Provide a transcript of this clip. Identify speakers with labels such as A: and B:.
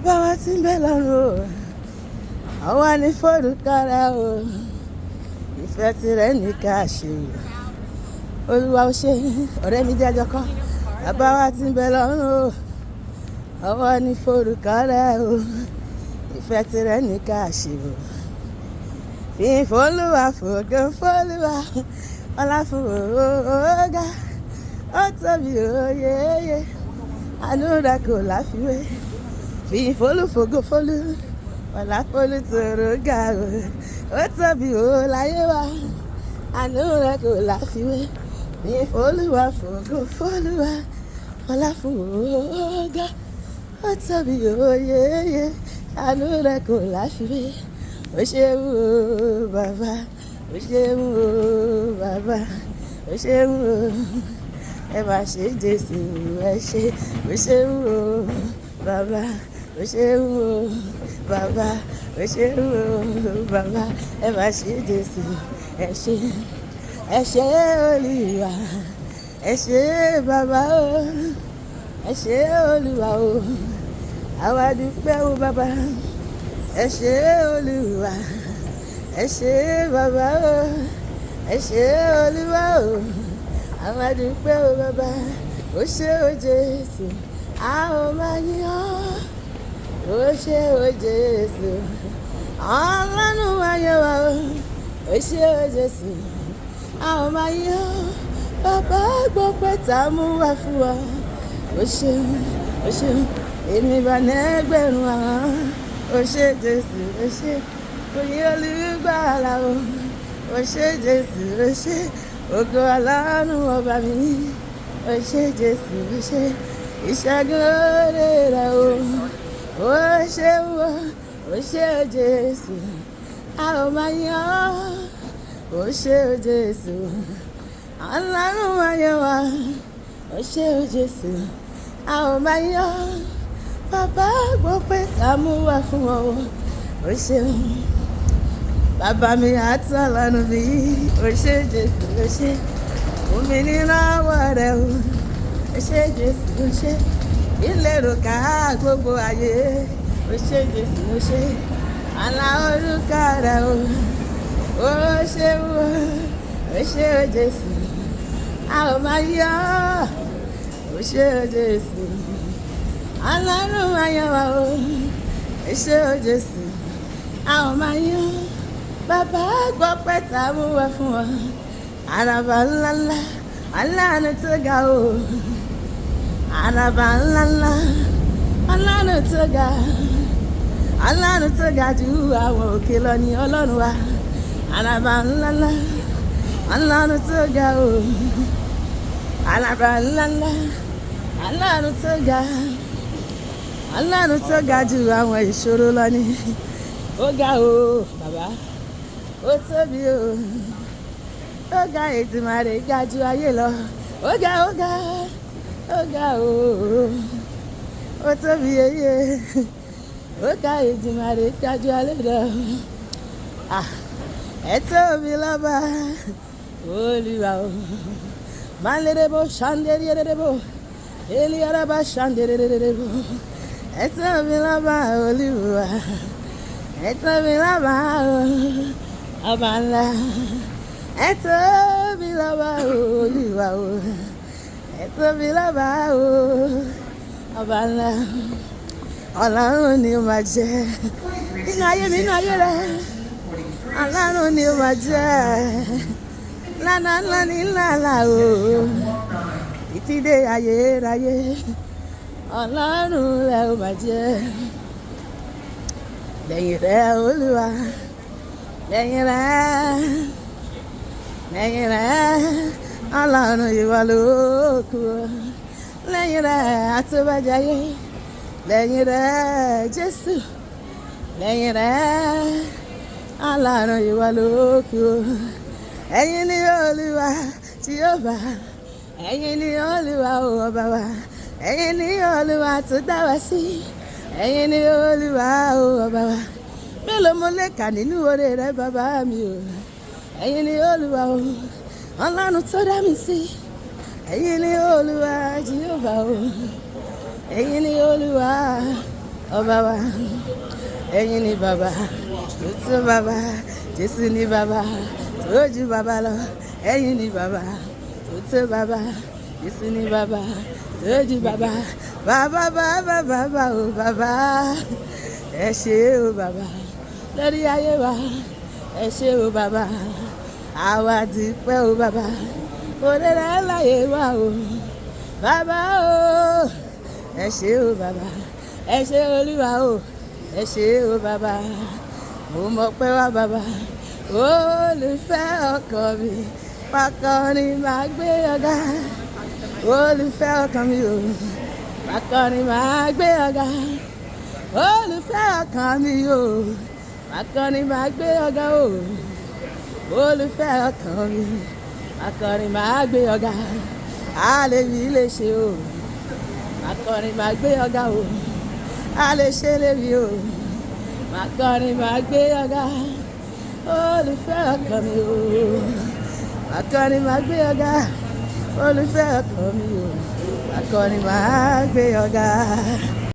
A: bàbá wa tí ń bẹ lọ́run o àwa ní forúkọrẹ o ìfẹ́ tirẹ̀ ní ká ṣe o olúwa ó ṣe ọ̀rẹ́ mi jẹ́jọ́ kan bàbá wa tí ń bẹ lọ́run o àwa ní forúkọrẹ o ìfẹ́ tirẹ̀ ní ká ṣe o fífọ́lùwà fògo fọ́lùwà ọlá fún ọ̀gá ó tóbi òyeyè àánú rẹ̀ kò láfiwé fífọ́lù fògo fọ́lù ọlá fọ́lù tòrò ga ó tóbi láyé wa àánú rẹ̀ kò láfiwé fífọ́lùwà fògo fọ́lùwà ọlá fún ọ̀gá ó tóbi òyeyè àánú rẹ̀ kò láfiwé. Ó ṣeun o bàbá, ó ṣeun o bàbá, ó ṣeun o ẹ máa ṣe Jésù ẹ ṣe, ó ṣeun o bàbá, ó ṣeun o bàbá, ó ṣeun o bàbá ẹ máa ṣe Jésù ẹ ṣe Olúwa, ẹ ṣe bàbá o, ẹ ṣe Olúwa o, àwa dúpẹ́ o bàbá. Ẹ ṣé Olúwa, ẹ ṣé bàbá o, ẹ ṣé Olúwa o, àwọn àdúpẹ́ o bàbá, ó ṣé o Jésù, a ó máa yìn ọ́, ó ṣé o Jésù, Ọlọ́run ayé wa o, ó ṣé o Jésù, a ó máa yìn ọ́, bàbá gbọ́ pé tá a mú wá fún wa, ó ṣeun, èmi bá nẹ́gbẹ̀rún àwọn. Ó ṣé Jésù, ó ṣé oyè olùgbàlà o, ó ṣé Jésù, ó ṣé ògo Ọlọ́run ọba mi, ó ṣé Jésù, ó ṣé ìṣẹ́gun oore rẹ̀ o, ó ṣé o, ó ṣé Jésù, a ó máa yìn ọ́, ó ṣé Jésù, Ọlọ́run ayé wa, ó ṣé Jésù, a ó máa yìn ọ́. Bàbá gbọ́ pé tá a mú wá fún ọ ó ṣeun bàbá mi àtọ́ lọ́nu mi ó ṣé Jésù ó ṣé fún mi nínú ọwọ́ rẹ o ó ṣé Jésù ó ṣé ìlérò ká gbogbo ayé ó ṣé Jésù ó ṣé àlà orúkọ rẹ o ó ṣé ó ṣé Jésù a ó máa yọ̀ ó ṣé Jésù. Ọlọ́run ayọ̀ wa o, ẹ ṣé o Jésù, a ó máa yìn bàbá gbọ́ pé tá a mú wá fún ọ. Àràbà ńláńlá, Ọlọ́run tó ga o. Àràbà ńláńlá, Ọlọ́run tó ga. Ọlọ́run tó ga jù àwọn òkè lọ ní Ọlọ́run wa. Àràbà ńláńlá, Ọlọ́run tó ga o. Àràbà ńláńlá, Ọlọ́run tó ga. Ọlọ́run tó ga jù àwọn ìṣòro lọ ní ó ga o bàbá ó tóbi o ó ga Èdùmàrè ga jù ayé lọ ó ga ó ga o ó tóbi yeye ó ga Èdùmàrè ga jù ayé lọ ẹ tóbi lọ́ba Olúwa o máa lè débò ṣàǹdẹ̀rẹ̀ débò èlì araba ṣàǹdẹ̀rẹ̀ débò. Ẹ tóbi lọ́ba Olúwa, ẹ tóbi lọ́ba ọba ńlá, ẹ tóbi lọ́ba Olúwa o, ẹ tóbi lọ́ba ọba ńlá. Ọlọ́run ni ó máa jẹ́ nínú ayé mi nínú ayé rẹ, Ọlọ́run ni ó máa jẹ́ ńlá ní ńlá o, títí dé ayérayé. Ọlọ́run rẹ̀ ó máa jẹ́ lẹ́yìn rẹ̀ Olúwa lẹ́yìn rẹ̀ Ọlọ́run ìwọ ló kù lẹ́yìn rẹ̀ àtúbàjáyé lẹ́yìn rẹ̀ Jésù lẹ́yìn rẹ̀ Ọlọ́run ìwọ ló kù ẹ̀yin ni Olúwa Jèhófà ẹ̀yin ni Olúwa ọba wa. Ẹ̀yin ni Olúwa tó dá wa sí, ẹ̀yin ni Olúwa ọba wa. Mélòó mo lè kà nínú oore rẹ bàbá mi o. Ẹ̀yin ni Olúwa o, Ọlọ́run tó dá mi sí. Ẹ̀yin ni Olúwa Jèhófà o. Ẹ̀yin ni Olúwa ọba wa ẹ̀yin ni bàbá tó tó bàbá Jésù ni bàbá tó ju bàbá lọ ẹ̀yin ni bàbá tó tó bàbá Jésù ni bàbá tó ju bàbá bàbá o bàbá ẹ ṣé o bàbá lórí ayé wa ẹ ṣé o bàbá àwa dúpẹ́ o bàbá òde rẹ̀ láyé wa o bàbá o ẹ ṣé o bàbá ẹ ṣé olúwa o ẹ ṣé o bàbá mo mọ̀ pé wá bàbá olùfẹ́ ọkàn mi pàkọrin máa gbé ọ̀gá olùfẹ́ ọkàn mi o pàkọrin máa gbé ọ̀gá olùfẹ́ ọkàn mi o pàkọrin máa gbé ọ̀gá o olùfẹ́ ọkàn mi pàkọrin máa gbé ọ̀gá àlè mi lè ṣe o pàkọrin máa gbé ọ̀gá o àlè ṣe lébi o pàkọrin máa gbé ọ̀gá olùfẹ́ ọkàn mi o pàkọrin máa gbé ọ̀gá olùfẹ́ ọkàn mi o pàkọrin máa gbé ọ̀gá.